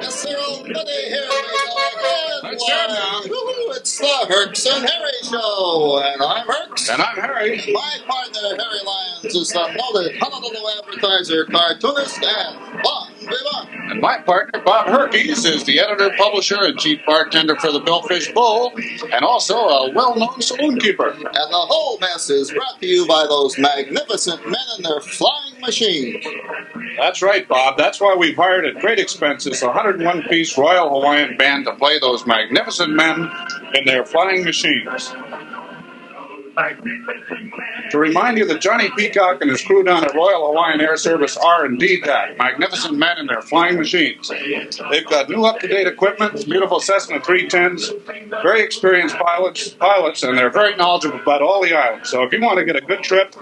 Yes, sir, old buddy, here we go again. Let's hear it now. Woo-hoo, it's the Herks and Harry Show, and I'm Herks. And I'm Harry. My partner, Harry Lyons, is the noted Honolulu advertiser, cartoonist, and bon vivant. And my partner, Bob Herks, is the editor, publisher, and chief bartender for the Billfish Bowl, and also a well-known saloon keeper. And the whole mess is brought to you by those magnificent men in their flying machines. That's right, Bob. That's why we've hired at great expense this 101-piece Royal Hawaiian Band to play those magnificent men in their flying machines. To remind you that Johnny Peacock and his crew down at Royal Hawaiian Air Service are indeed that, magnificent men in their flying machines. They've got new up-to-date equipment, beautiful Cessna 310s, very experienced pilots, and they're very knowledgeable about all the islands. So if you want to get a good trip,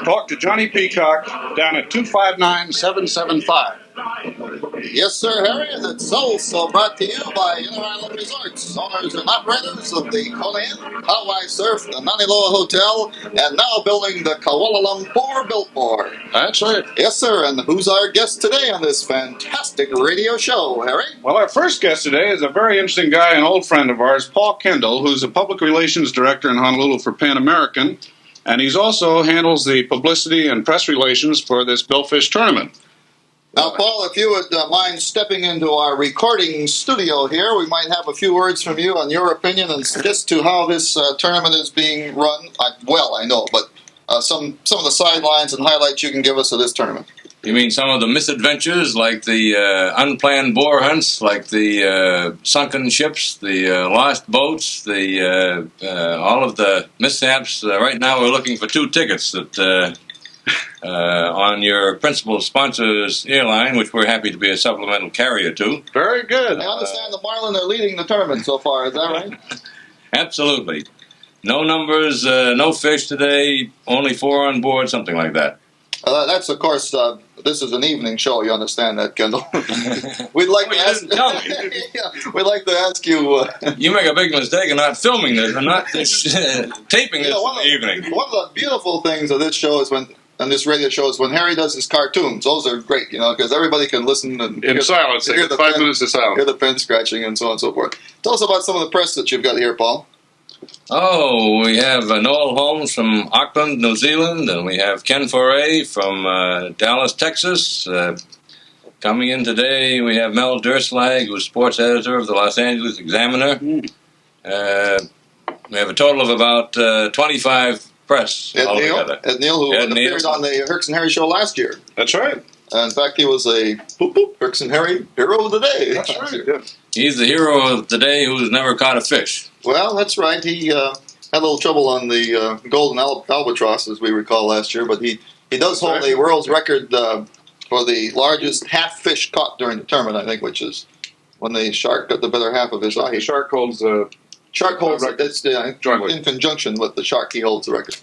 talk to Johnny Peacock down at 259-775. Yes, sir, Harry, and it's also brought to you by Inter Island Resorts, owners and operators of the Kona Inn, Hawaii Surf, the Naniloa Hotel, and now building the Kuala Lumpur Biltmore. That's right. Yes, sir, and who's our guest today on this fantastic radio show, Harry? Well, our first guest today is a very interesting guy, an old friend of ours, Paul Kendall, who's a public relations director in Honolulu for Pan American, and he's also handles the publicity and press relations for this Billfish tournament. Now, Paul, if you would mind stepping into our recording studio here, we might have a few words from you on your opinion and just to how this tournament is being run. I know, but some of the sidelines and highlights you can give us of this tournament. You mean some of the misadventures, like the unplanned boar hunts, like the sunken ships, the lost boats, all of the mishaps? Right now we're looking for 2 tickets that... on your principal sponsor's airline, which we're happy to be a supplemental carrier to. Very good. I understand the Marlin are leading the tournament so far, is that right? Absolutely. No numbers, no fish today, only 4 on board, something like that. That's, of course, this is an evening show, you understand that, Kendall. We'd like to ask... yeah, we'd like to ask you... You make a big mistake in not filming this, and not taping this in the evening. One of the beautiful things of this show is on this radio show is when Harry does his cartoons. Those are great, because everybody can listen and in silence. Hear the 5 minutes of silence. Hear the pen scratching and so on and so forth. Tell us about some of the press that you've got here, Paul. Oh, we have Noel Holmes from Auckland, New Zealand, and we have Ken Foray from Dallas, Texas. Coming in today, we have Mel Durslag, who's sports editor of the Los Angeles Examiner. We have a total of about 25 press altogether. Ed Neal, who appeared on the Herks and Harry show last year. That's right. In fact, he was a Herks and Harry hero of the day. That's right. Yeah. He's the hero of the day who's never caught a fish. Well, that's right. He had a little trouble on the golden albatross, as we recall last year, but he does hold the world's record for the largest half fish caught during the tournament, I think, which is when the shark got the better half of his eye. The shark holds that's in conjunction with the shark, he holds the record.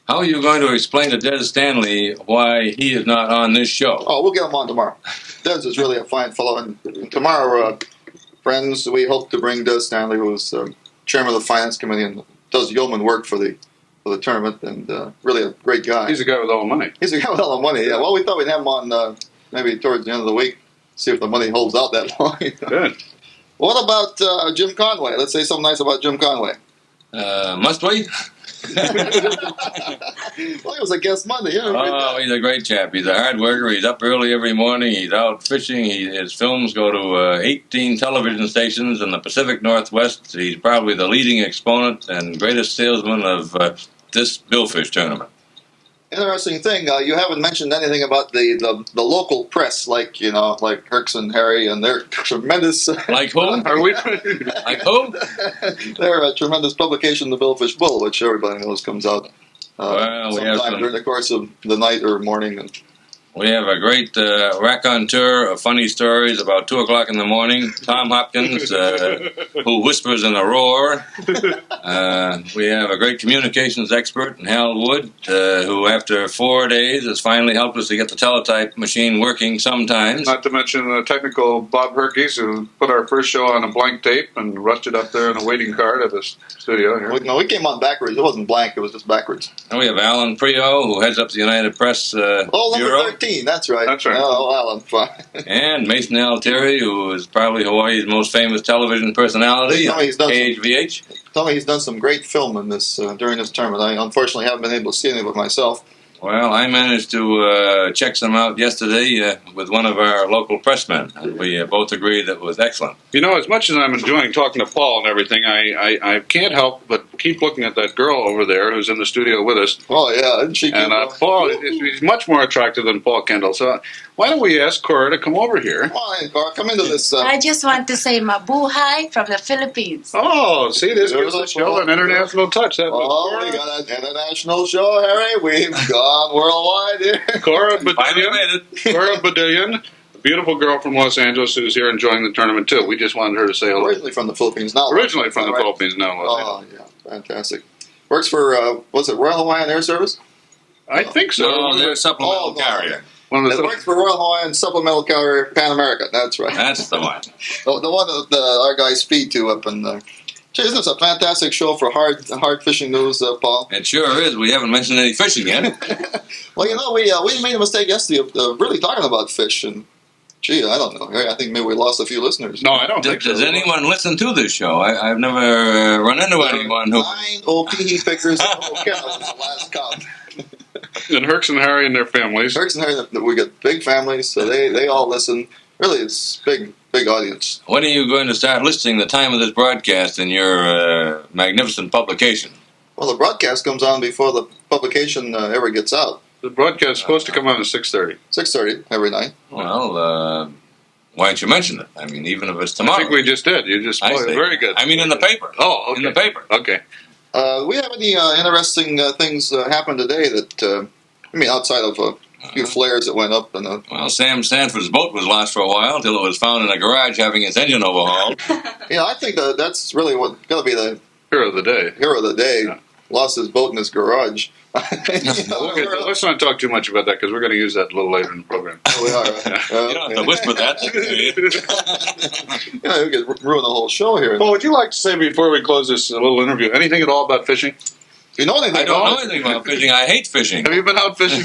How are you going to explain to Des Stanley why he is not on this show? Oh, we'll get him on tomorrow. Des is really a fine fellow, and tomorrow, friends, we hope to bring Des Stanley, who is chairman of the finance committee and does yeoman work for the tournament, and really a great guy. He's a guy with all the money. He's a guy with all the money, yeah. Well, we thought we'd have him on maybe towards the end of the week, see if the money holds out that long. Good. What about Jim Conway? Let's say something nice about Jim Conway. Must we? Well, he was a guest Monday. Yeah, oh, he's a great chap. He's a hard worker. He's up early every morning. He's out fishing. His films go to 18 television stations in the Pacific Northwest. He's probably the leading exponent and greatest salesman of this billfish tournament. Interesting thing. You haven't mentioned anything about the local press, like Herks and Harry, and their tremendous. Like who? Are we? Like who? Their tremendous publication, the Billfish Bull, which everybody knows comes out sometime during the course of the night or morning. And we have a great raconteur of funny stories about 2 o'clock in the morning, Tom Hopkins, who whispers in a roar. We have a great communications expert in Hal Wood, who after 4 days has finally helped us to get the teletype machine working sometimes. Not to mention the technical Bob Herks, who put our first show on a blank tape and rushed it up there in a waiting card at the studio here. We came on backwards. It wasn't blank, it was just backwards. And we have Alan Prio, who heads up the United Press Bureau. Number 13. 13, that's right. That's right. Oh, Alan, fine. And Mason Altieri, who is probably Hawaii's most famous television personality, KHVH. Tell me he's done some great film in this during this tournament. I unfortunately haven't been able to see any of it myself. Well, I managed to check some out yesterday with one of our local pressmen, and we both agreed that it was excellent. You know, as much as I'm enjoying talking to Paul and everything, I can't help but keep looking at that girl over there who's in the studio with us. Oh, yeah, isn't she cute? And Paul, he's much more attractive than Paul Kendall. So why don't we ask Cora to come over here? Come on in, Cora. Come into this. I just want to say mabuhay from the Philippines. Oh, see, this gives the show an international touch. That we got an international show, Harry. We've gone worldwide here. Cora Finally made it. Cora Badillion, a beautiful girl from Los Angeles who's here enjoying the tournament, too. We just wanted her to say hello. Originally from the Philippines. Now Originally from the Philippines, no. Oh, yeah, fantastic. Works for, was it Royal Hawaiian Air Service? I think so. No, they're a supplemental carrier. It works for Royal Hawaiian Supplemental Carrier Pan American. That's right. That's the one. The one that our guys feed to up in the... Isn't this a fantastic show for hard fishing news, Paul? It sure is. We haven't mentioned any fishing yet. Well, you know, we made a mistake yesterday of really talking about fish, and gee, I don't know. I think maybe we lost a few listeners. No, I don't think so. Does anyone listen to this show? I've never run into anyone who... 9 OPE pickers in Kona was the last count. And Herks and Harry and their families. Herks and Harry, we got big families, so they all listen. Really, it's big audience. When are you going to start listing the time of this broadcast in your magnificent publication? Well, the broadcast comes on before the publication ever gets out. The broadcast is supposed to come on at 6:30. 6:30 every night. Well, why don't you mention it? I mean, even if it's tomorrow. I think we just did. You just spoiled it. Very good. I mean, in the paper. Oh, okay. In the paper. Okay. We have any interesting things happen today that, outside of a few flares that went up? Well, Sam Sanford's boat was lost for a while until it was found in a garage having its engine overhauled. I think that's really what got to be the hero of the day. Hero of the day. Yeah. Lost his boat in his garage. Let's not talk too much about that because we're going to use that a little later in the program. Oh, we are. You don't have to whisper that. We could ruin the whole show here. Well, would you like to say before we close this little interview anything at all about fishing? You know anything? I don't know anything about fishing. I hate fishing. Have you been out fishing?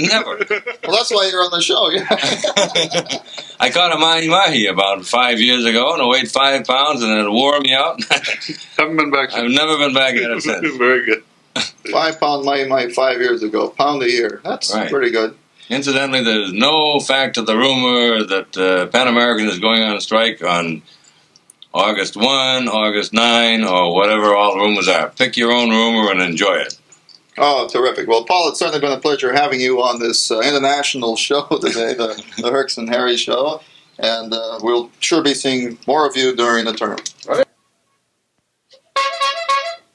Never. Well, that's why you're on the show. I caught a mahi-mahi about 5 years ago, and it weighed 5 pounds, and it wore me out. Haven't been back since. I've never been back at it since. Very good. 5 pound mahi-mahi 5 years ago. £1 a year. That's right. Pretty good. Incidentally, there's no fact to the rumor that Pan American is going on strike on August 1, August 9, or whatever all the rumors are. Pick your own rumor and enjoy it. Oh, terrific. Well, Paul, it's certainly been a pleasure having you on this international show today, the Herks and Harry show. And we'll sure be seeing more of you during the tournament.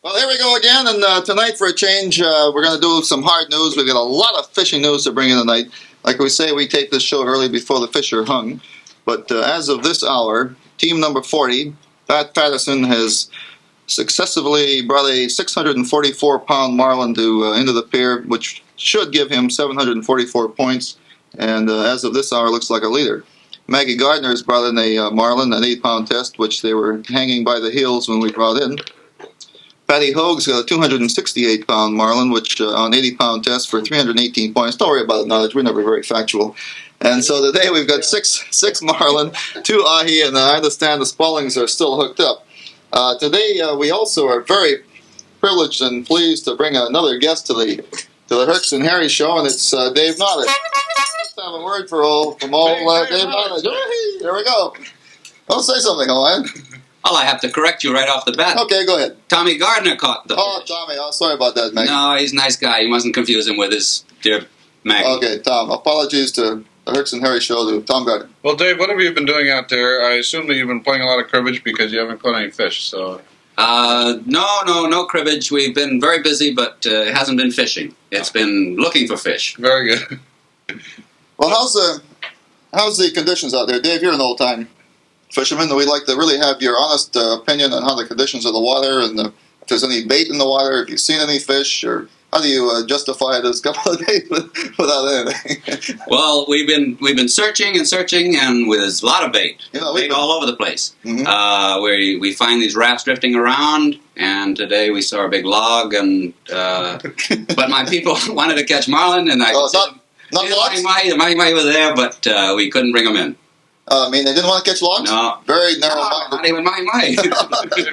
Well, here we go again, and tonight for a change, we're going to do some hard news. We've got a lot of fishing news to bring in tonight. Like we say, we take this show early before the fish are hung. But as of this hour, team number 40, Pat Patterson, has successively brought a 644-pound marlin into the pier, which should give him 744 points. And as of this hour, looks like a leader. Maggie Gardner has brought in a marlin, an 8-pound test, which they were hanging by the heels when we brought in. Patty Hoag's got a 268-pound marlin, which on 80-pound test for 318 points. Don't worry about it, Nottage. We're never very factual. And so today we've got six marlin, 2 ahi, and I understand the Spallings are still hooked up. Today we also are very privileged and pleased to bring another guest to the Herks and Harry show, and it's Dave Nottage. Let's have a word from old Dave Nottage. There we go. Don't say something, Hawaiian. Well, I have to correct you right off the bat. Okay, go ahead. Tommy Gardner caught the Oh, fish. Tommy. Oh, sorry about that, Maggie. No, he's a nice guy. You mustn't confuse him with his dear Maggie. Okay, Tom. Apologies to the Herks and Harry show to Tom Gardner. Well, Dave, what have you been doing out there? I assume that you've been playing a lot of cribbage because you haven't caught any fish. So, no cribbage. We've been very busy, but it hasn't been fishing. It's been looking for fish. Very good. Well, how's the conditions out there, Dave? You're an old time fisherman. We'd like to really have your honest opinion on how the conditions of the water and if there's any bait in the water, if you've seen any fish, or how do you justify this couple of days without anything? Well, we've been searching and searching, and with a lot of bait. Bait all over the place. Mm-hmm. We find these rafts drifting around, and today we saw a big log, and but my people wanted to catch marlin, and Not logs? The Mahi was there, but we couldn't bring them in. I mean, they didn't want to catch logs? No. Very No, narrow-minded. not even Mahi.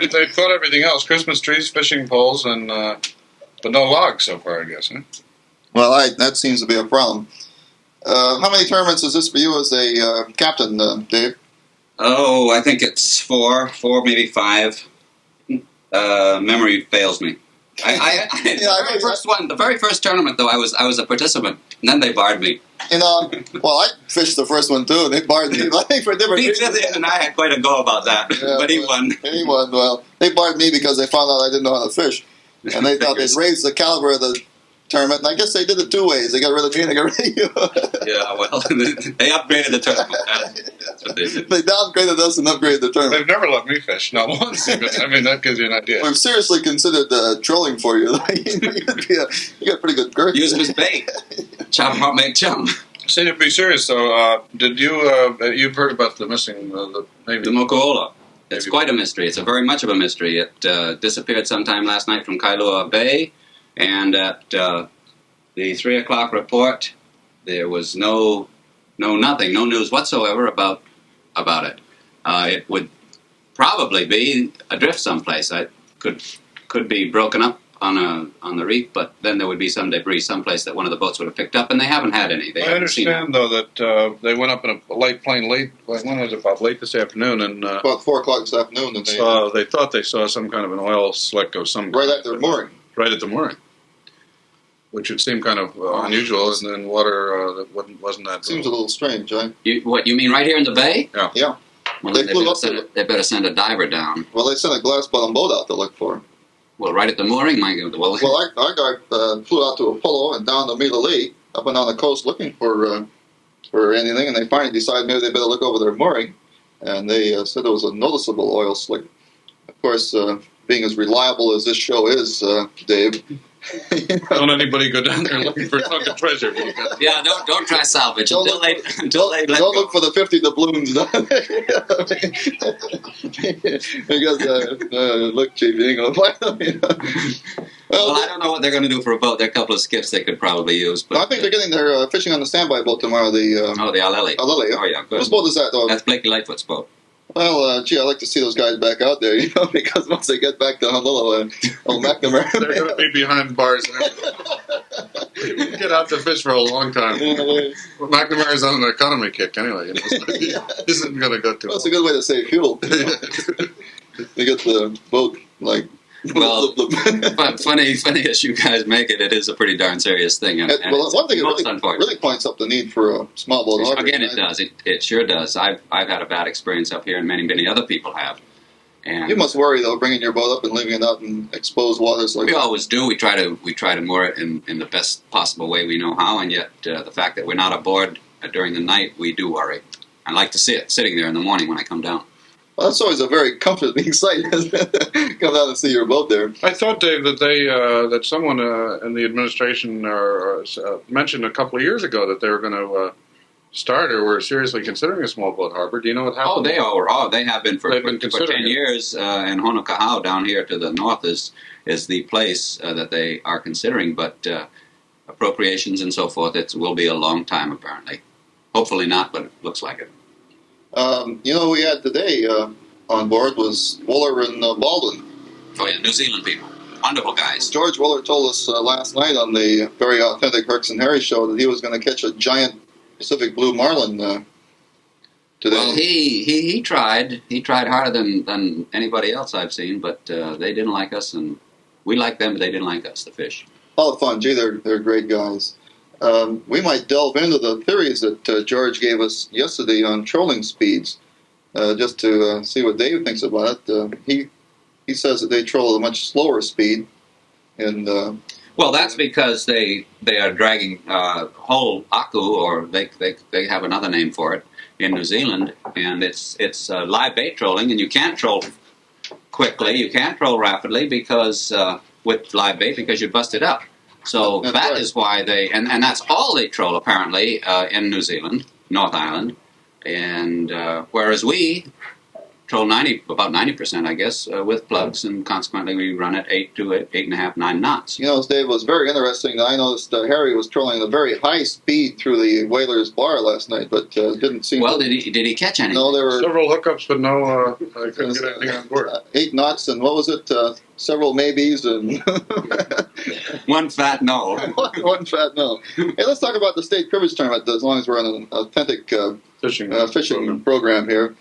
They fought everything else: Christmas trees, fishing poles, and but no logs so far, I guess. Huh? Well, that seems to be a problem. How many tournaments is this for you as a captain, Dave? Oh, I think it's four, maybe five. Memory fails me. The very first tournament, though, I was a participant, and then they barred me. Well, I fished the first one too, and they barred me. I think for different reasons. And I had quite a go about that, but he won. He won. Well, they barred me because they found out I didn't know how to fish, and they thought they'd raised the caliber of the tournament. And I guess they did it two ways. They got rid of me and they got rid of you. Yeah, well, they upgraded the tournament. That's what they did. They downgraded us and upgraded the tournament. They've never let me fish, not once. Even. I mean, that gives you an idea. We've seriously considered trolling for you. You got pretty good girth. Use them as bait. Chop them up, make chum. See, to be serious, though, did you you've heard about the missing The Moko'ola. It's quite a mystery. It's very much of a mystery. It disappeared sometime last night from Kailua Bay, and at the 3 o'clock report, there was nothing, no news whatsoever about it. It would probably be adrift someplace. It could be broken up on the reef, but then there would be some debris someplace that one of the boats would have picked up, and they haven't had any. I understand, though, that they went up in a light plane late. When was it? About late this afternoon, and about 4 o'clock this afternoon, and they thought they saw some kind of an oil slick of some right at their mooring. Right at the mooring, which would seem kind of unusual, and then water that wasn't that. Seems a little strange, eh? You mean right here in the bay? Yeah. Yeah. Well, they better send a diver down. Well, they sent a glass bottom boat out to look for him. Well, right at the mooring, Well, our guy flew out to Apollo and down to Milalei, up and down the coast looking for anything, and they finally decided maybe they better look over their mooring, and they said there was a noticeable oil slick. Of course, being as reliable as this show is, Dave. Don't anybody go down there looking for sunken treasure. Yeah, don't try salvage until they let Don't go. look for the 50 doubloons. Because look, Chief, you ain't gonna find them. Well, I don't know what they're going to do for a boat. There are a couple of skiffs they could probably use. But I think they're getting their fishing on the standby boat tomorrow. The Alele. Alele. Oh yeah, good. Whose boat is that, though? That's Blakey Lightfoot's boat. Well, I'd like to see those guys back out there, because once they get back to Honolulu and old McNamara, they're going to be behind bars. Get out to fish for a long time. McNamara's on an economy kick anyway. Isn't going to go too. Well, that's a good way to save fuel. They get the boat Well, but funny as you guys make it, it is a pretty darn serious thing. And one thing it really points up the need for a small boat harbor. Again, it does. It sure does. I've had a bad experience up here, and many other people have. And you must worry, though, bringing your boat up and leaving it out in exposed waters like that. We always do. We try to moor it in the best possible way we know how, and yet the fact that we're not aboard during the night, we do worry. I like to see it sitting there in the morning when I come down. Well, that's always a very comforting sight. Come down and see your boat there. I thought, Dave, that that someone in the administration mentioned a couple of years ago that they were going to start or were seriously considering a small boat harbor. Do you know what happened? They have been for 10 years. And Honokahau down here to the north is the place that they are considering, but appropriations and so forth, it will be a long time apparently. Hopefully not, but it looks like it. Who we had today on board was Wooler and Baldwin. Oh yeah, New Zealand people. Wonderful guys. George Wooler told us last night on the very authentic Herks and Harry show that he was going to catch a giant Pacific blue marlin today. Well, he tried. He tried harder than anybody else I've seen, but they didn't like us, and we liked them, but they didn't like us, the fish. All the fun. Gee, they're great guys. We might delve into the theories that George gave us yesterday on trolling speeds, just to see what Dave thinks about it. He says that they troll at a much slower speed. And well, that's because they are dragging whole aku, or they have another name for it in New Zealand, and it's live bait trolling, and you can't troll quickly, you can't troll rapidly because with live bait because you bust it up. So that is why and that's all they troll apparently in New Zealand, North Island, and whereas we control about 90%, I guess, with plugs, and consequently we run at 8 to 8.5, 9 knots. You know, Dave, was very interesting. I noticed Harry was trolling at a very high speed through the whalers bar last night, but didn't seem. Well, did he catch anything? No, there were several hookups, but no, I couldn't get anything on board. 8 knots and what was it? Several maybes and one fat no. one fat no. Hey, let's talk about the state cribbage tournament. As long as we're on an authentic fishing program here.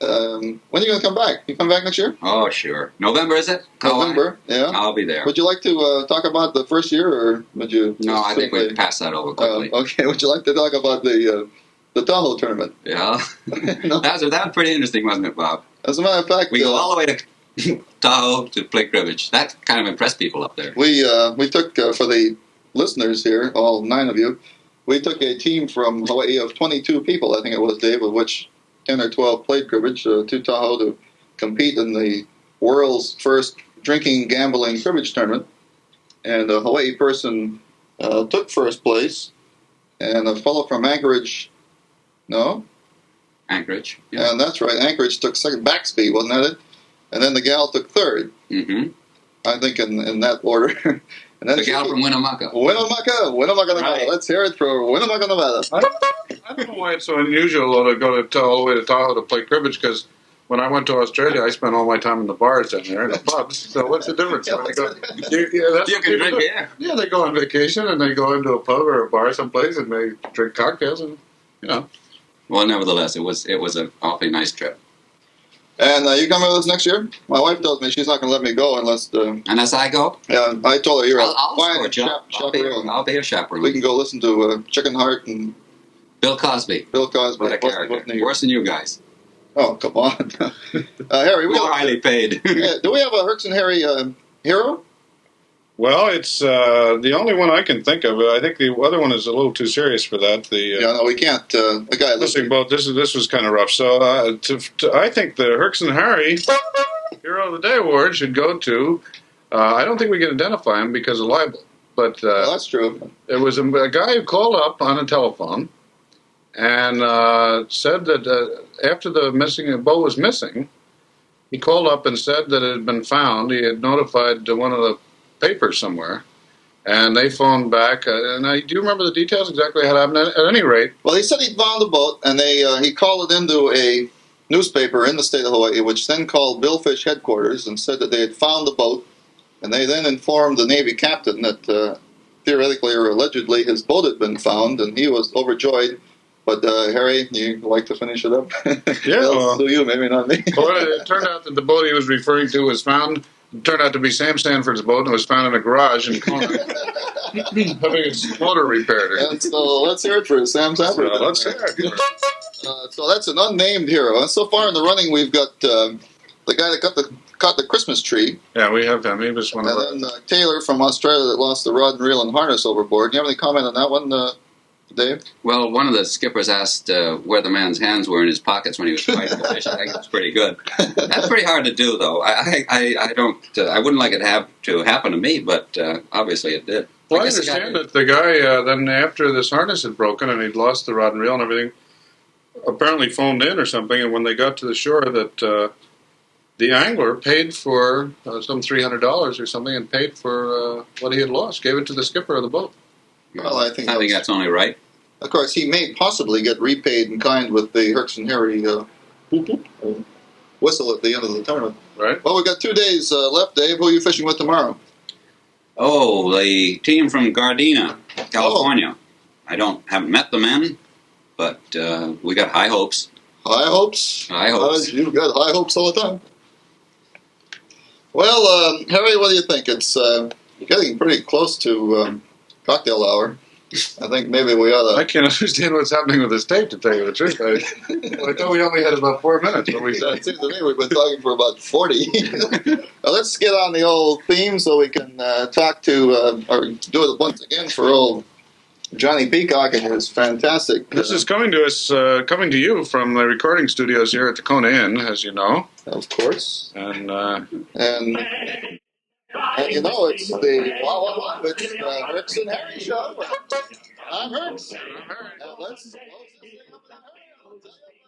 When are you going to come back? You come back next year? Oh, sure. November, is it? November, yeah. I'll be there. Would you like to talk about the first year, or would you? No, I think we'd pass that over quickly. Okay. Would you like to talk about the Tahoe tournament? Yeah. No? That was pretty interesting, wasn't it, Bob? As a matter of fact, We go all the way to Tahoe to play cribbage. That kind of impressed people up there. we took for the listeners here, all 9 of you. We took a team from Hawaii of 22 people, I think it was, Dave, of which 10 or 12 played cribbage to Tahoe to compete in the world's first drinking, gambling cribbage tournament. And a Hawaii person took first place, and a fellow from Anchorage, no? Anchorage. Yeah. And that's right, Anchorage took second, Baxby, wasn't that it? And then the gal took third, Mm-hmm. I think in that order. And then The gal from Winnemucca. Winnemucca, Nevada. Right. Let's hear it for Winnemucca, Nevada. I don't know why it's so unusual to go all the way to Tahoe to play cribbage, because when I went to Australia, I spent all my time in the bars down there, in the pubs. So what's the difference? Yeah, When they go, that's You what can people drink do. here. Yeah, they go on vacation and they go into a pub or a bar someplace and they drink cocktails and, you know. Well, nevertheless, it was an awfully nice trip. And you coming with us next year? My wife tells me she's not going to let me go unless. Unless I go, Yeah, I told her you're a I'll fine escort you. chaperone. I'll be a We chaperone. can go listen to Chicken Heart and Bill Cosby. Bill Cosby. What a character. Worse than you guys. Oh, come on. Harry, More highly paid. yeah, do we have a Herks and Harry hero? Well, it's the only one I can think of. I think the other one is a little too serious for that. Yeah, no, we can't. The guy Listening listening. boat. This was kind of rough. So I think the Herks and Harry Hero of the Day award should go to. I don't think we can identify him because of libel, but Well, that's true. it was a guy who called up on a telephone and said that after the boat was missing, he called up and said that it had been found. He had notified one of the papers somewhere, and they phoned back. And do you remember the details exactly how it happened? At any rate, Well, he said he found the boat, and he called it into a newspaper in the state of Hawaii, which then called Billfish headquarters and said that they had found the boat, and they then informed the Navy captain that theoretically or allegedly his boat had been found, and he was overjoyed. But Harry, you like to finish it up? Yeah, Well, do you, maybe not me. well, it turned out that the boat he was referring to was found. It turned out to be Sam Stanford's boat, and it was found in a garage in Kona, having its motor repaired. And so let's hear it for Sam Sanford. So let's hear it. So that's an unnamed hero. And so far in the running, we've got the guy that caught the Christmas tree, Yeah, we have him. He was one of our. and then Taylor from Australia that lost the rod and reel and harness overboard. Do you have any comment on that one, Dave? Well, one of the skippers asked where the man's hands were in his pockets when he was fighting the fish. I think that's pretty good. That's pretty hard to do, though. I don't. I wouldn't like it to happen to me, but obviously it did. Well, I guess he got understand that the guy, then after this harness had broken and he'd lost the rod and reel and everything, apparently phoned in or something, and when they got to the shore that the angler paid for some $300 or something and paid for what he had lost, gave it to the skipper of the boat. Well, I think that's only right. Of course, he may possibly get repaid in kind with the Herks and Harry whistle at the end of the tournament. Right? Well, we've got 2 days left, Dave. Who are you fishing with tomorrow? Oh, the team from Gardena, California. I haven't met the men, but we got high hopes. High hopes? High hopes. You've got high hopes all the time. Well, Harry, what do you think? It's getting pretty close to cocktail hour. I think maybe we ought I to... can't understand what's happening with this tape, to tell you the truth. I thought we only had about 4 minutes. But we It seems to me we've been talking for about 40. Well, let's get on the old theme so we can talk to, or do it once again for old Johnny Peacock and his fantastic... This is coming to you from the recording studios here at the Kona Inn, as you know. Of course. And And you know, it's the Wow, it's Herks and Harry show. I'm Herks. Let's close this thing up in Harry.